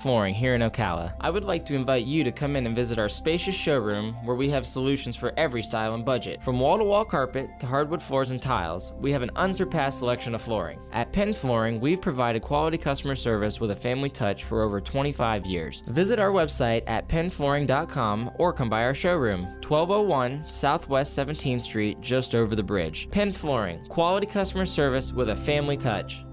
Flooring here in Ocala. I would like to invite you to come in and visit our spacious showroom where we have solutions for every style and budget. From wall-to-wall carpet to hardwood floors and tiles, we have an unsurpassed selection of flooring. At Penn Flooring, we've provided quality customer service with a family touch for over 25 years. Visit our website at pennflooring.com or come by our showroom, 1201 Southwest 17th Street, just over the bridge. Penn Flooring, quality customer service with a family touch.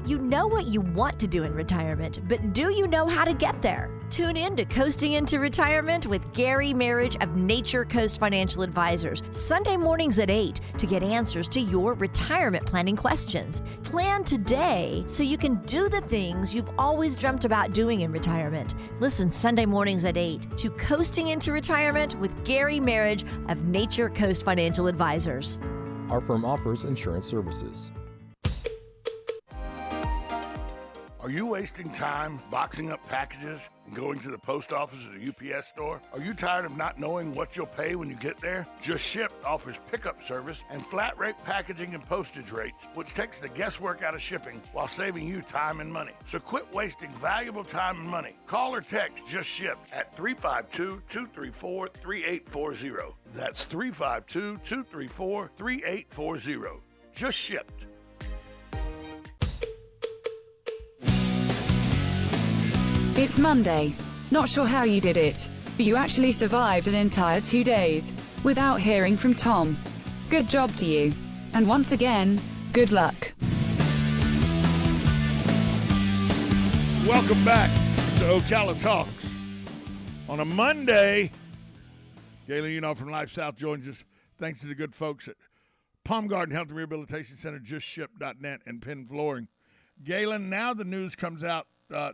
You know what you want to do in retirement, but do you know how to get there? Tune in to Coasting into Retirement with Gary Marriage of Nature Coast Financial Advisors, Sunday mornings at 8 to get answers to your retirement planning questions. Plan today so you can do the things you've always dreamt about doing in retirement. Listen Sunday mornings at 8 to Coasting into Retirement with Gary Marriage of Nature Coast Financial Advisors. Our firm offers insurance services. Are you wasting time boxing up packages and going to the post office or the UPS store? Are you tired of not knowing what you'll pay when you get there? Just Ship offers pickup service and flat rate packaging and postage rates, which takes the guesswork out of shipping while saving you time and money. So quit wasting valuable time and money. Call or text Just Ship at 352-234-3840. That's 352-234-3840. Just Shipped. It's Monday. Not sure how you did it, but you actually survived an entire 2 days without hearing from Tom. Good job to you. And once again, good luck. Welcome back to Ocala Talks. On a Monday, Galen Unoff from Life South joins us. Thanks to the good folks at Palm Garden Health and Rehabilitation Center, JustShip.net, and Penn Flooring. Galen, now the news comes out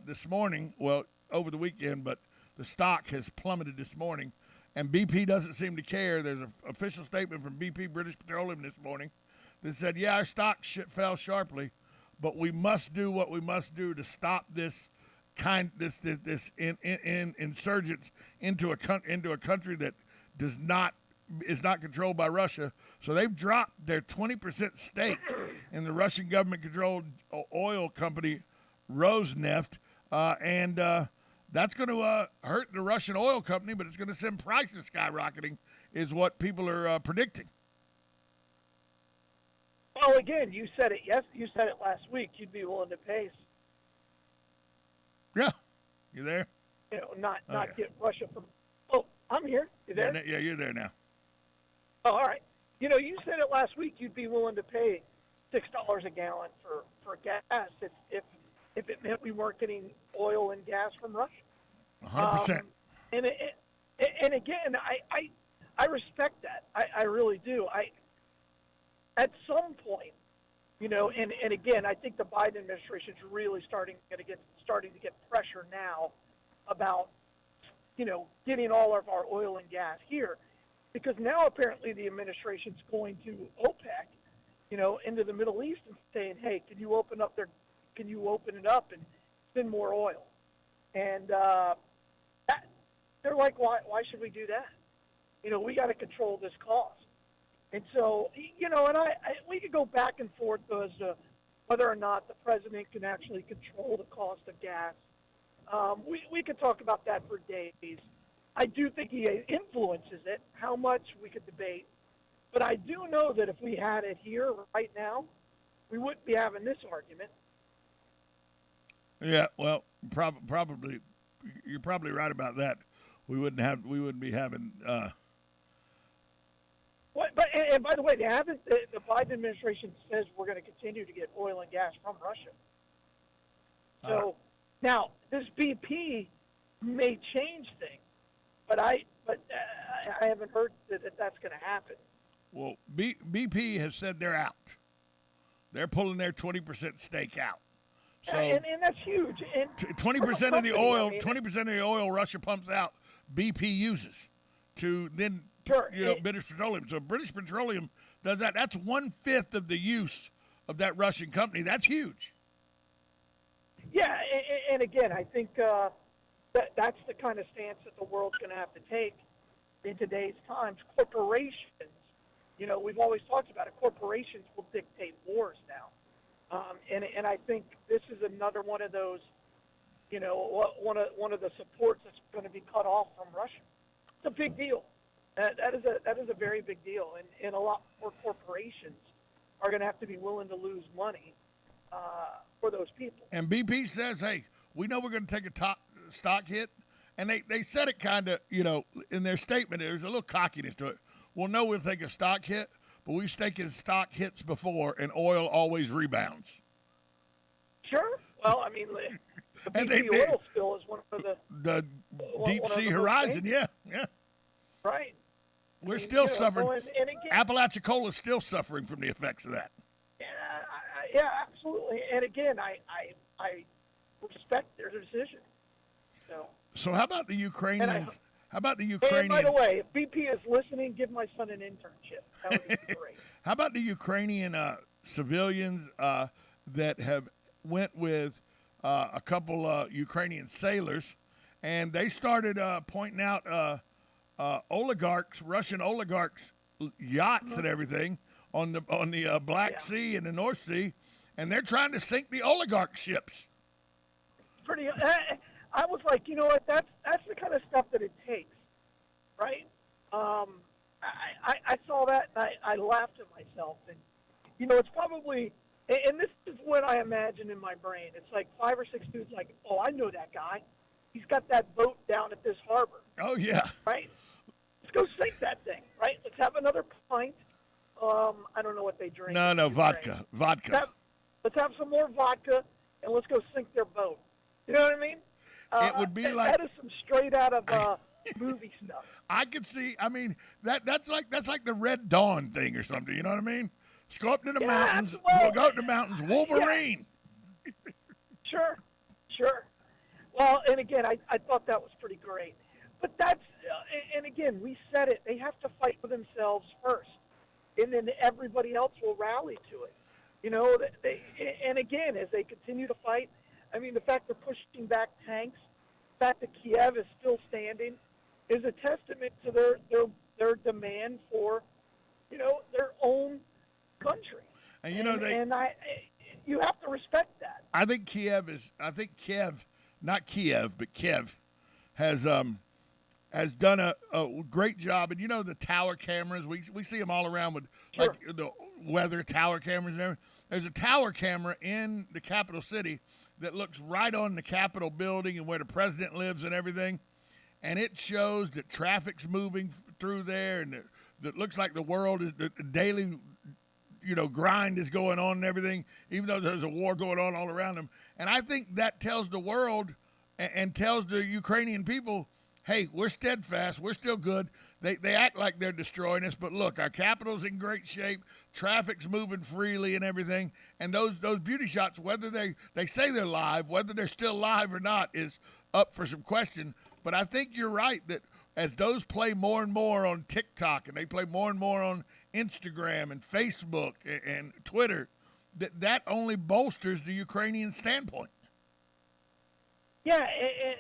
this morning, well, over the weekend, but the stock has plummeted this morning, and BP doesn't seem to care. There's an official statement from BP, British Petroleum, this morning that said, yeah, our stock fell sharply, but we must do what we must do to stop this insurgents into a country that is not controlled by Russia. So they've dropped their 20% stake in the Russian government-controlled oil company Rosneft, and that's going to hurt the Russian oil company, but it's going to send prices skyrocketing, is what people are predicting. Well, again, you said it. Yes, you said it last week. You'd be willing to pay. Yeah, you there? You know, not get Russia from. Oh, I'm here. You there? Yeah, you're there now. Oh, all right. You know, you said it last week. You'd be willing to pay $6 a gallon for gas if it meant we weren't getting oil and gas from Russia. 100%. And again, I respect that. I really do. At some point, you know, and again, I think the Biden administration is really starting to get pressure now about, you know, getting all of our oil and gas here, because now apparently the administration's going to OPEC, you know, into the Middle East and saying, hey, can you open it up and send more oil? And they're like, why should we do that? You know, we got to control this cost. And so, you know, and we could go back and forth as to whether or not the president can actually control the cost of gas. We could talk about that for days. I do think he influences it. How much, we could debate. But I do know that if we had it here right now, we wouldn't be having this argument. Yeah, well, probably you're probably right about that. We wouldn't be having. And by the way, they haven't. The Biden administration says we're going to continue to get oil and gas from Russia. So now this BP may change things, but I haven't heard that that's going to happen. Well, BP has said they're out. They're pulling their 20% stake out. So and that's huge. And 20% of the oil, 20% of the oil Russia pumps out, BP uses to then, British Petroleum. So British Petroleum does that. That's 1/5 of the use of that Russian company. That's huge. Yeah, and again, I think that's the kind of stance that the world's going to have to take in today's times. Corporations, you know, we've always talked about it. Corporations will dictate wars now. And I think this is another one of those one of the supports that's going to be cut off from Russia. It's a big deal. That is a very big deal, and a lot more corporations are going to have to be willing to lose money for those people. And BP says, hey, we know we're going to take a stock hit. And they said it kind of, in their statement, there's a little cockiness to it. Well, no, we'll take a stock hit, but we've taken stock hits before, and oil always rebounds. Sure. Well, I mean, the BP oil spill is one of the deep sea horizon. Yeah. Right. We're still suffering. And again, Apalachicola is still suffering from the effects of that. Yeah, absolutely. And again, I respect their decision. So how about the Ukrainians? And by the way, if BP is listening, give my son an internship. That would be great. How about the Ukrainian civilians that have went with a couple Ukrainian sailors, and they started pointing out oligarchs, Russian oligarchs, yachts and everything on the Black Sea and the North Sea, and they're trying to sink the oligarch ships. Pretty. I was like, you know what? That's the kind of stuff that it takes, right? I saw that and I laughed at myself, and it's probably, and this is what I imagine in my brain. It's like 5 or 6 dudes, like, oh, I know that guy. He's got that boat down at this harbor. Oh yeah. Right. Let's go sink that thing. Right. Let's have another pint. I don't know what they drink. No, vodka. Let's have some more vodka, and let's go sink their boat. You know what I mean? It would be like that is some straight out of movie stuff. I could see. I mean, that's like the Red Dawn thing or something. You know what I mean? Let's go up to the mountains. We'll go up to the mountains. Wolverine. Yeah. Sure. Well, and again, I thought that was pretty great. But that's and again, we said it. They have to fight for themselves first, and then everybody else will rally to it. And again, as they continue to fight. I mean, the fact they're pushing back tanks, the fact that Kiev is still standing, is a testament to their demand for, their own country. And you have to respect that. I think Kiev, not Kiev, but Kiev, has done a great job. And the tower cameras, we see them all around with like the weather tower cameras and everything. There's a tower camera in the capital city that looks right on the Capitol building and where the president lives and everything. And it shows that traffic's moving through there, and that looks like the world is the daily, grind is going on and everything, even though there's a war going on all around them. And I think that tells the world and tells the Ukrainian people, hey, we're steadfast, we're still good. They act like they're destroying us, but look, our capital's in great shape, traffic's moving freely and everything, and those beauty shots, whether they say they're live, whether they're still live or not is up for some question. But I think you're right that as those play more and more on TikTok and they play more and more on Instagram and Facebook and Twitter, that only bolsters the Ukrainian standpoint. Yeah,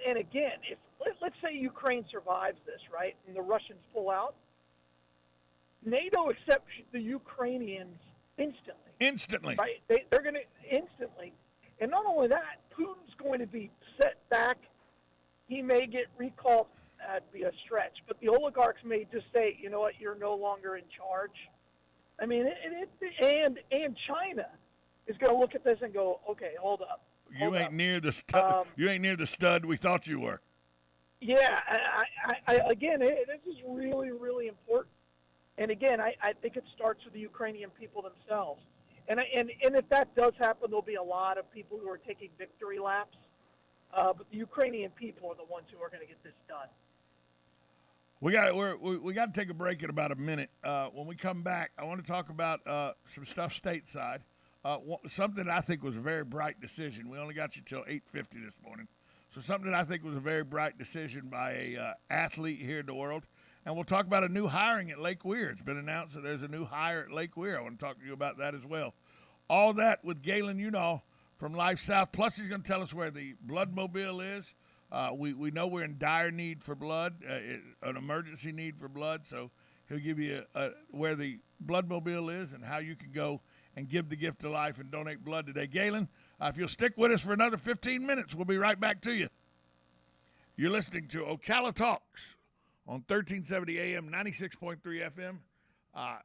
and again, if let's say Ukraine survives this, right, and the Russians pull out, NATO accepts the Ukrainians instantly. Instantly. Right? They're going to instantly. And not only that, Putin's going to be set back. He may get recalled. That'd be a stretch. But the oligarchs may just say, you know what, you're no longer in charge. I mean, and China is going to look at this and go, okay, hold up. You ain't near the stud we thought you were. Yeah, again, this is really, really important. And again, I think it starts with the Ukrainian people themselves. And if that does happen, there'll be a lot of people who are taking victory laps. But the Ukrainian people are the ones who are going to get this done. We got to take a break in about a minute. When we come back, I want to talk about some stuff stateside. Something that I think was a very bright decision. We only got you till 8:50 this morning. So something that I think was a very bright decision by a athlete here in the world. And we'll talk about a new hiring at Lake Ware. It's been announced that there's a new hire at Lake Ware. I want to talk to you about that as well. All that with Galen Unall from Life South. Plus, he's going to tell us where the blood mobile is. We know we're in dire need for blood, an emergency need for blood. So he'll give you where the blood mobile is and how you can go and give the gift of life and donate blood today. Galen, If you'll stick with us for another 15 minutes, we'll be right back to you. You're listening to Ocala Talks on 1370 AM, 96.3 FM. A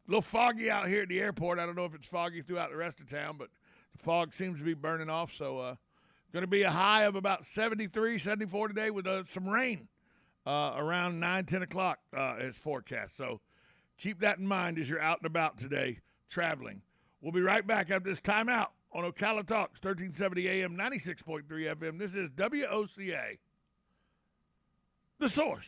little foggy out here at the airport. I don't know if it's foggy throughout the rest of town, but the fog seems to be burning off. So going to be a high of about 73, 74 today with some rain around 9, 10 o'clock is forecast. So keep that in mind as you're out and about today traveling. We'll be right back after this timeout on Ocala Talks, 1370 AM, 96.3 FM. This is WOCA, The Source.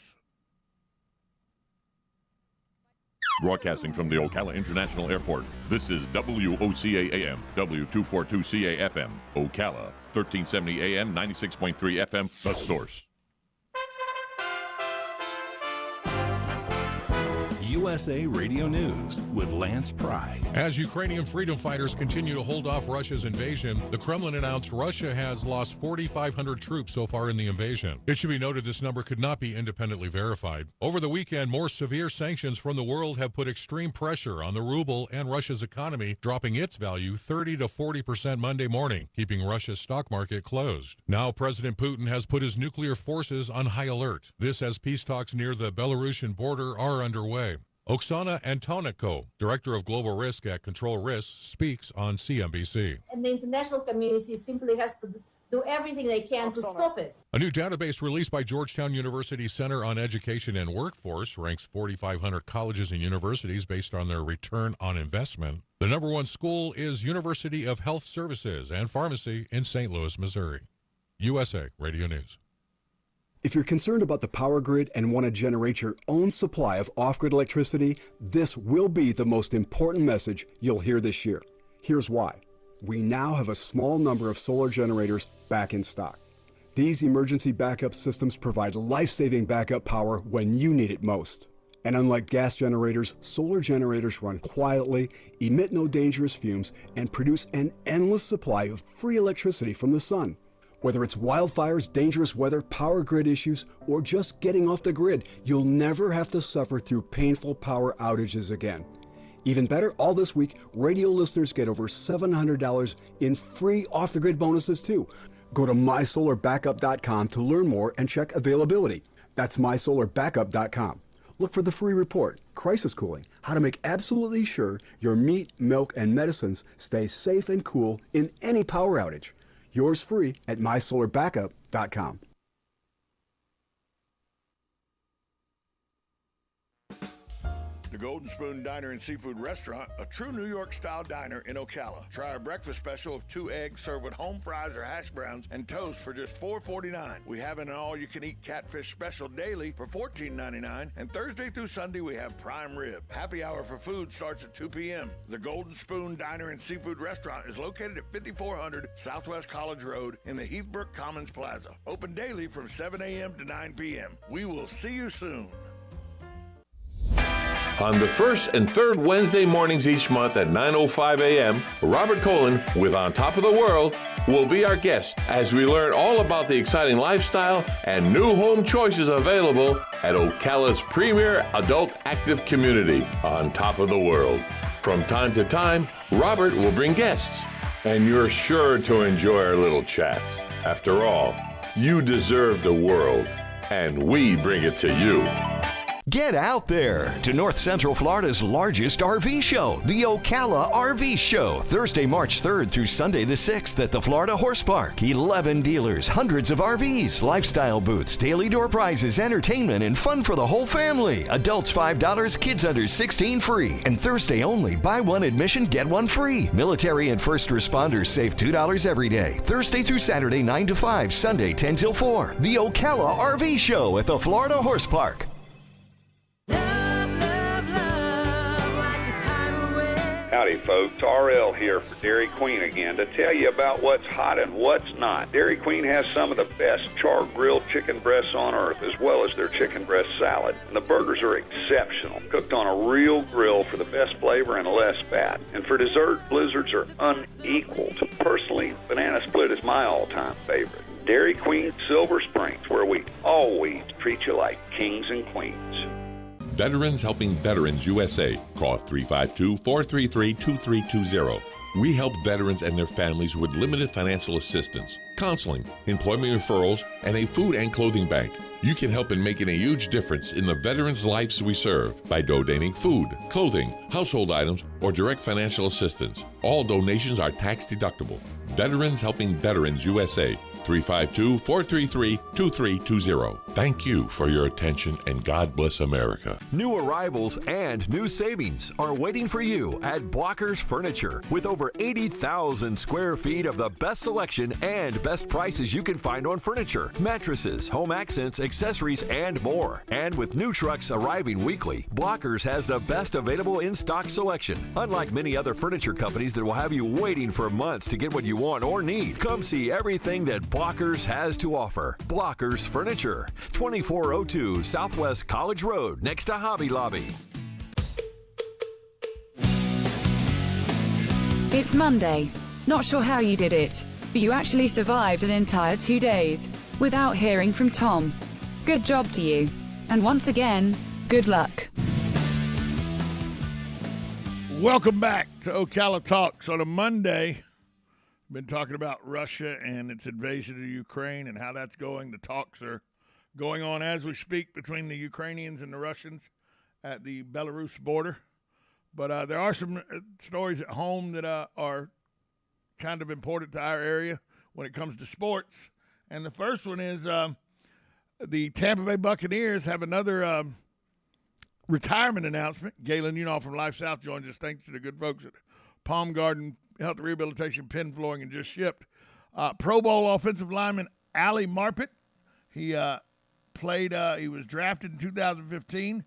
Broadcasting from the Ocala International Airport, this is WOCA AM, W242CA FM, Ocala, 1370 AM, 96.3 FM, The Source. USA Radio News with Lance Pry. As Ukrainian freedom fighters continue to hold off Russia's invasion, the Kremlin announced Russia has lost 4,500 troops so far in the invasion. It should be noted this number could not be independently verified. Over the weekend, more severe sanctions from the world have put extreme pressure on the ruble and Russia's economy, dropping its value 30 to 40% Monday morning, keeping Russia's stock market closed. Now President Putin has put his nuclear forces on high alert. This as peace talks near the Belarusian border are underway. Oksana Antonenko, Director of Global Risk at Control Risks, speaks on CNBC. And the international community simply has to do everything they can to stop it. A new database released by Georgetown University Center on Education and Workforce ranks 4,500 colleges and universities based on their return on investment. The number one school is University of Health Services and Pharmacy in St. Louis, Missouri. USA Radio News. If you're concerned about the power grid and want to generate your own supply of off-grid electricity, this will be the most important message you'll hear this year. Here's why. We now have a small number of solar generators back in stock. These emergency backup systems provide life-saving backup power when you need it most. And unlike gas generators, solar generators run quietly, emit no dangerous fumes, and produce an endless supply of free electricity from the sun. Whether it's wildfires, dangerous weather, power grid issues, or just getting off the grid, you'll never have to suffer through painful power outages again. Even better, all this week, radio listeners get over $700 in free off-the-grid bonuses too. Go to mysolarbackup.com to learn more and check availability. That's mysolarbackup.com. Look for the free report, Crisis Cooling, how to make absolutely sure your meat, milk, and medicines stay safe and cool in any power outage. Yours free at mysolarbackup.com. The Golden Spoon Diner and Seafood Restaurant, a true New York-style diner in Ocala. Try our breakfast special of 2 eggs served with home fries or hash browns and toast for just $4.49. We have an all-you-can-eat catfish special daily for $14.99, and Thursday through Sunday we have prime rib. Happy hour for food starts at 2 p.m. The Golden Spoon Diner and Seafood Restaurant is located at 5400 Southwest College Road in the Heathbrook Commons Plaza. Open daily from 7 a.m. to 9 p.m. We will see you soon. On the first and third Wednesday mornings each month at 9:05 a.m., Robert Colin with On Top of the World will be our guest as we learn all about the exciting lifestyle and new home choices available at Ocala's premier adult active community, On Top of the World. From time to time, Robert will bring guests, and you're sure to enjoy our little chats. After all, you deserve the world, and we bring it to you. Get out there to North Central Florida's largest RV show, the Ocala Rv Show, Thursday, March 3rd through Sunday the 6th at the Florida Horse Park. 11 dealers, hundreds of RVs, lifestyle booths, daily door prizes, entertainment, and fun for the whole family. Adults $5, kids under 16 free. And Thursday only, buy one admission, get one free. Military and first responders save $2 every day. Thursday through Saturday, 9 to 5, Sunday, 10 till 4. The Ocala Rv Show at the Florida Horse Park. Howdy folks, RL here for Dairy Queen again to tell you about what's hot and what's not. Dairy Queen has some of the best char-grilled chicken breasts on earth, as well as their chicken breast salad. And the burgers are exceptional, cooked on a real grill for the best flavor and less fat. And for dessert, blizzards are unequaled. Personally, banana split is my all-time favorite. Dairy Queen Silver Springs, where we always treat you like kings and queens. Veterans Helping Veterans USA. Call 352-433-2320. We help veterans and their families with limited financial assistance, counseling, employment referrals, and a food and clothing bank. You can help in making a huge difference in the veterans' lives we serve by donating food, clothing, household items, or direct financial assistance. All donations are tax deductible. Veterans Helping Veterans USA, 352-433-2320. Thank you for your attention, and God bless America. New arrivals and new savings are waiting for you at Blockers Furniture. With over 80,000 square feet of the best selection and best prices you can find on furniture, mattresses, home accents, accessories, and more. And with new trucks arriving weekly, Blockers has the best available in-stock selection. Unlike many other furniture companies that will have you waiting for months to get what you want or need, come see everything that Blockers has to offer. Blockers Furniture, 2402 Southwest College Road, next to Hobby Lobby. It's Monday. Not sure how you did it, but you actually survived an entire 2 days without hearing from Tom. Good job to you. And once again, good luck. Welcome back to Ocala Talks on a Monday. Been talking about Russia and its invasion of Ukraine and how that's going. The talks are going on as we speak between the Ukrainians and the Russians at the Belarus border. But there are some stories at home that are kind of important to our area when it comes to sports. And the first one is the Tampa Bay Buccaneers have another retirement announcement. Galen Unoff from Life South joins us. Thanks to the good folks at Palm Garden Health Rehabilitation, Pin Flooring, and Just Shipped. Pro Bowl offensive lineman Ali Marpet. He he was drafted in 2015,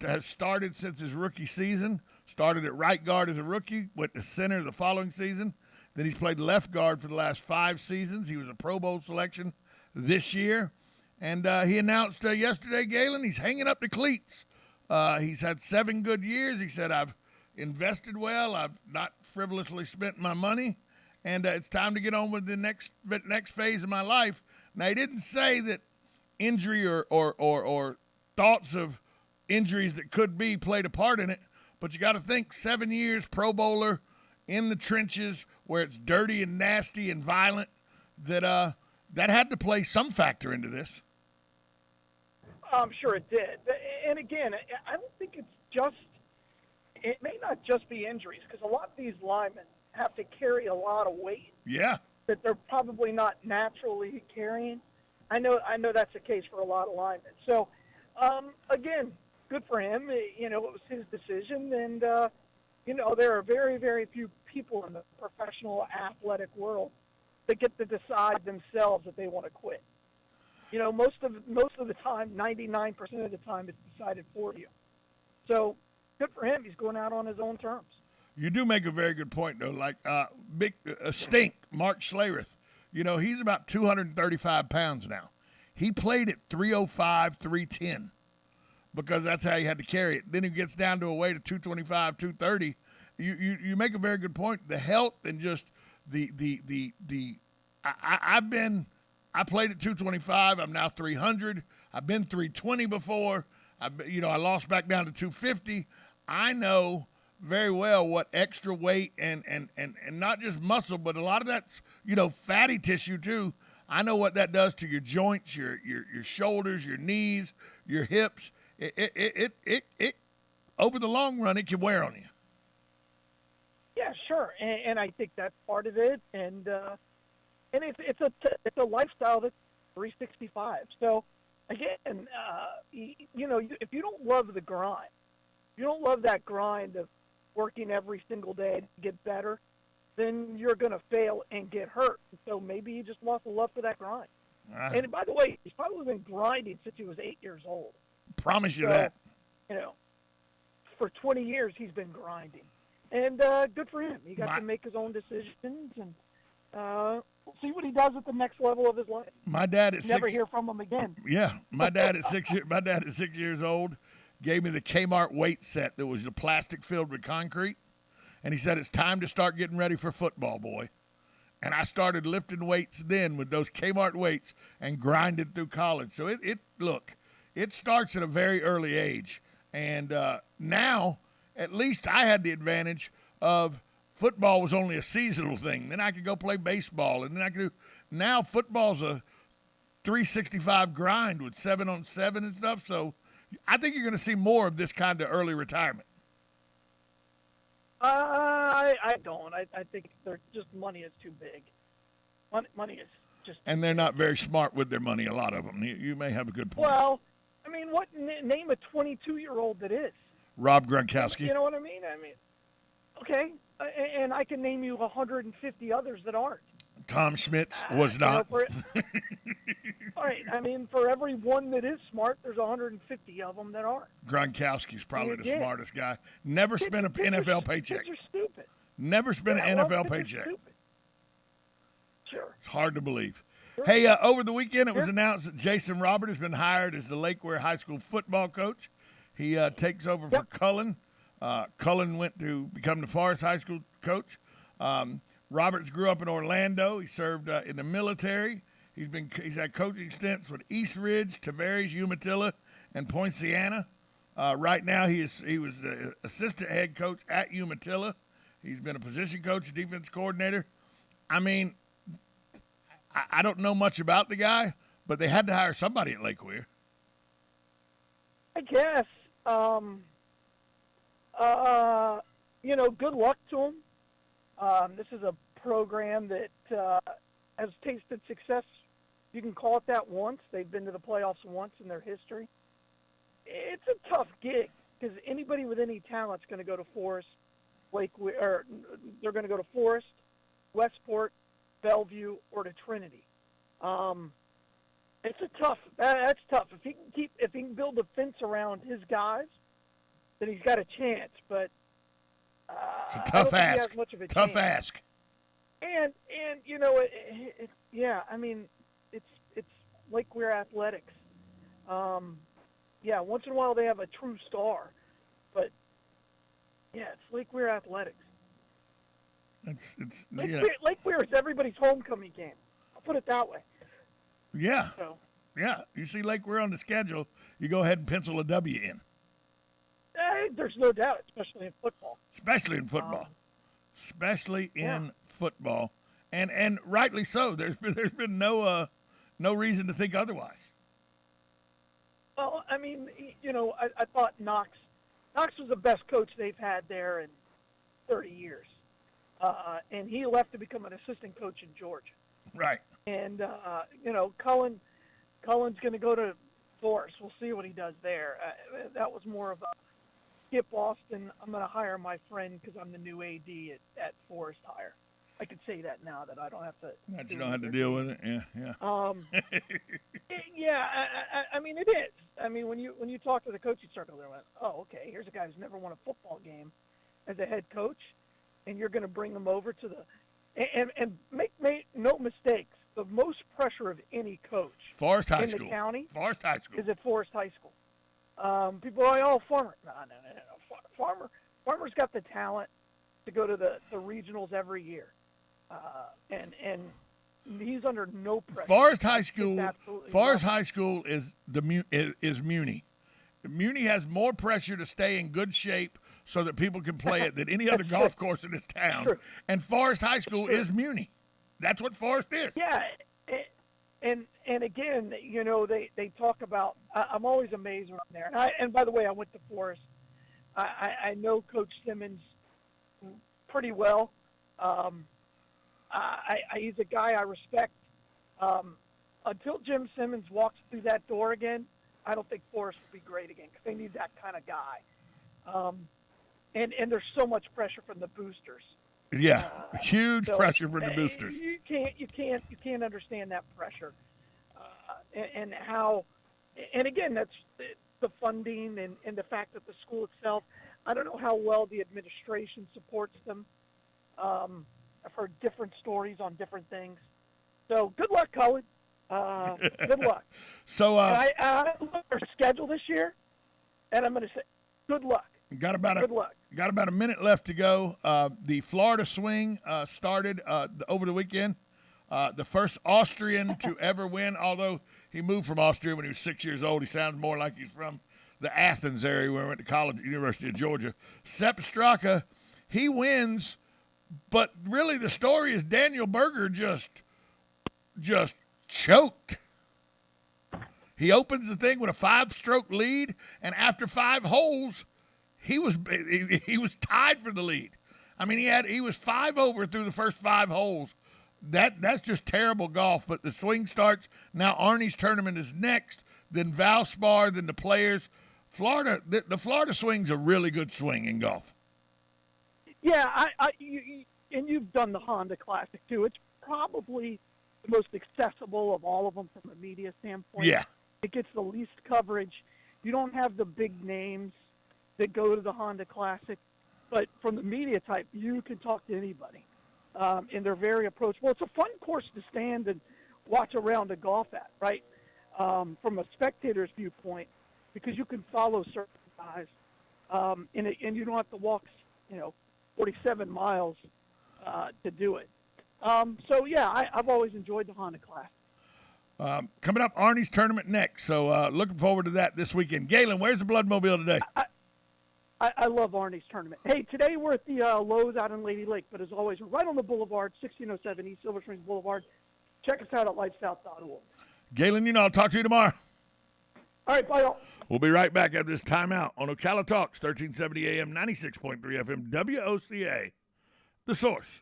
has started since his rookie season, started at right guard as a rookie, went to center the following season. Then he's played left guard for the last 5 seasons. He was a Pro Bowl selection this year. And he announced yesterday, Galen, he's hanging up the cleats. He's had 7 good years. He said, I've invested well. I've not frivolously spent my money, and it's time to get on with the next phase of my life. Now, he didn't say that injury or thoughts of injuries that could be played a part in it, but you got to think 7 years, Pro Bowler, in the trenches where it's dirty and nasty and violent, that had to play some factor into this. I'm sure it did. And again, I don't think it may not just be injuries, because a lot of these linemen have to carry a lot of weight. Yeah. That they're probably not naturally carrying. I know that's the case for a lot of linemen. So, again, good for him. It was his decision, and there are very, very few people in the professional athletic world that get to decide themselves that they want to quit. Most of the time, 99% of the time, it's decided for you. So, good for him. He's going out on his own terms. You do make a very good point, though. Like Stink, Mark Schlereth, he's about 235 pounds now. He played at 305, 310 because that's how he had to carry it. Then he gets down to a weight of 225, 230. You make a very good point. The health and just I played at 225. I'm now 300. I've been 320 before. I lost back down to 250. I know very well what extra weight and not just muscle, but a lot of that's, fatty tissue too. I know what that does to your joints, your shoulders, your knees, your hips. It over the long run, it can wear on you. Yeah, sure. And I think that's part of it. And it's a lifestyle that's 365. So, again, if you don't love the grind, you don't love that grind of working every single day to get better, then you're going to fail and get hurt. So maybe you just lost the love for that grind. And by the way, he's probably been grinding since he was 8 years old. Promise you that. For 20 years he's been grinding. And good for him. He got to make his own decisions, and we'll see what he does at the next level of his life. My dad is never hear from him again. Yeah, my dad at 6 years. My dad at 6 years old gave me the Kmart weight set that was the plastic filled with concrete, and he said it's time to start getting ready for football, boy. And I started lifting weights then with those Kmart weights and grinded through college. So it starts at a very early age, and now at least I had the advantage of football was only a seasonal thing. Then I could go play baseball, and then I could do. Now football's a 365 grind with 7-on-7 and stuff. So I think you're going to see more of this kind of early retirement. I don't. I think they're just money is too big. Money is just. And they're not very smart with their money. A lot of them. You may have a good point. Well, I mean, what name a 22-year-old that is? Rob Gronkowski. You know what I mean? Okay, and I can name you 150 others that aren't. Tom Schmitz was not. All right. I mean, for every one that is smart, there's 150 of them that aren't. Gronkowski's probably the smartest guy. Never spent an NFL paycheck. Kids are stupid. Never spent an NFL paycheck. Sure. It's hard to believe. Sure. Hey, over the weekend it was announced that Jason Robert has been hired as the Lake Ware High School football coach. He takes over for Cullen. Cullen went to become the Forest High School coach. Roberts grew up in Orlando. He served in the military. He's had coaching stints with East Ridge, Tavares, Umatilla, and Poinciana. Right now, he was the assistant head coach at Umatilla. He's been a position coach, defense coordinator. I mean, I don't know much about the guy, but they had to hire somebody at Lake Ware. I guess. Good luck to him. This is a program that has tasted success. You can call it that once. They've been to the playoffs once in their history. It's a tough gig because anybody with any talent is going to go to Forest, or they're going to go to Forest, Westport, Bellevue, or to Trinity. It's a tough. That's tough. If he can build a fence around his guys, then he's got a chance. But it's a tough ask. He has much of a tough chance. ask. And I mean, it's Lake Ware athletics. Once in a while they have a true star, but it's Lake Ware athletics. Lake Ware is everybody's homecoming game. I'll put it that way. Yeah. Yeah. You see Lake Ware on the schedule, you go ahead and pencil a W in. There's no doubt, especially in football. Especially in football. And rightly so. There's been no reason to think otherwise. Well, I mean, I thought Knox was the best coach they've had there in 30 years. And he left to become an assistant coach in Georgia. Right. And, Cullen's going to go to Forest. We'll see what he does there. That was more of a skip Austin. I'm going to hire my friend because I'm the new AD at Forest hire. I could say that now that I don't have to. That you don't have to deal with it. Yeah. I mean, it is. I mean, when you talk to the coaching circle, they're like, oh, okay, here's a guy who's never won a football game as a head coach, and you're going to bring him over to the and make no mistakes. The most pressure of any coach Forest High in School. the county Forest High School is at Forest High School. People are like, oh, Farmer. No. Farmer's got the talent to go to the regionals every year. And he's under no pressure. Forest High School is Muni. Muni has more pressure to stay in good shape so that people can play it than any other golf course in this town. True. And Forest High School is Muni. That's what Forest is. Yeah, and again, they talk about. I'm always amazed when I'm there. And by the way, I went to Forest. I know Coach Simmons pretty well. He's a guy I respect. Until Jim Simmons walks through that door again, I don't think Forest will be great again because they need that kind of guy. And there's so much pressure from the boosters. Yeah, huge pressure from the boosters. You can't understand that pressure, and how. And again, that's the funding and the fact that the school itself. I don't know how well the administration supports them. I've heard different stories on different things. So good luck, Cullen. Good luck. So I look at their schedule this year, and I'm going to say good luck. Got about a minute left to go. The Florida Swing started over the weekend. The first Austrian to ever win, although he moved from Austria when he was 6 years old. He sounds more like he's from the Athens area where he went to college at the University of Georgia. Sepp Straka, he wins But really, the story is Daniel Berger just choked. He opens the thing with a 5-stroke lead, and after 5 holes, he was tied for the lead. I mean, he was 5 over through the first 5 holes. That's just terrible golf. But the swing starts now. Arnie's tournament is next. Then Valspar. Then the Players. Florida. The Florida swing's a really good swing in golf. Yeah, and you've done the Honda Classic too. It's probably the most accessible of all of them from a media standpoint. Yeah. It gets the least coverage. You don't have the big names that go to the Honda Classic, but from the media type, you can talk to anybody, and they're very approachable. It's a fun course to stand and watch a round of golf at, right? From a spectator's viewpoint, because you can follow certain guys, and you don't have to walk, 47 miles to do it. So yeah, I've always enjoyed the Honda Classic. Coming up, Arnie's tournament next. So looking forward to that this weekend. Galen, where's the Bloodmobile today? I love Arnie's tournament. Hey, today we're at the Lowe's out in Lady Lake, but as always, we're right on the boulevard, 1607 East Silver Springs Boulevard. Check us out at lifesouth.org. Galen, I'll talk to you tomorrow. All right, bye, all. We'll be right back after this timeout on Ocala Talks, 1370 AM, 96.3 FM, WOCA, The Source.